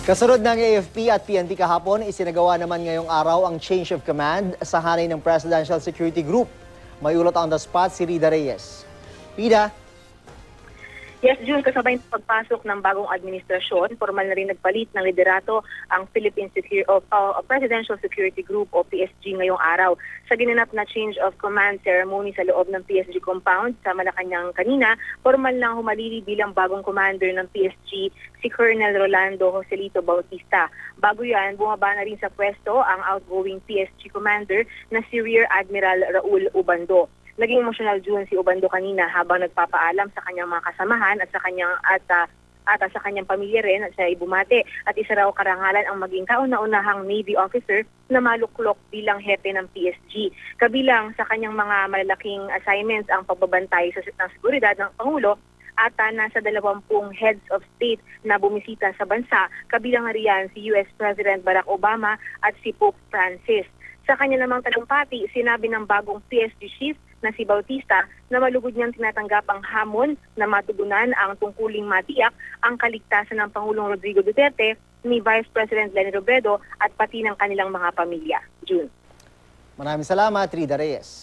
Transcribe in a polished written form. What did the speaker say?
Kasunod ng AFP at PNP kahapon, isinagawa naman ngayong araw ang change of command sa hanay ng Presidential Security Group. May ulat on the spot si Rida Reyes. Rida? Yes, June, kasabay ng pagpasok ng bagong administrasyon, formal na rin nagpalit ng liderato ang Presidential Security Group o PSG ngayong araw. Sa ginanap na change of command ceremony sa loob ng PSG compound sa Malacanang kanina, formal lang humalili bilang bagong commander ng PSG si Colonel Rolando Joselito Bautista. Bago yan, bumaba na rin sa pwesto ang outgoing PSG commander na si Rear Admiral Raul Ubando. Naging emotional June si Ubando kanina habang nagpapaalam sa kanyang mga kasamahan at sa kanyang pamilya rin at siya ay bumate. At isa raw karangalan ang maging kauna-unahang Navy officer na maluklok bilang hepe ng PSG. Kabilang sa kanyang mga malalaking assignments ang pagbabantay ng seguridad ng Pangulo at nasa 20 heads of state na bumisita sa bansa. Kabilang riyan si US President Barack Obama at si Pope Francis. Sa kanya namang talumpati, sinabi ng bagong PSG chief na si Bautista na malugod niyang tinatanggap ang hamon na matugunan ang tungkuling matiyak ang kaligtasan ng Pangulong Rodrigo Duterte, ni Vice President Leni Robredo at pati ng kanilang mga pamilya. June. Maraming salamat, Rida Reyes.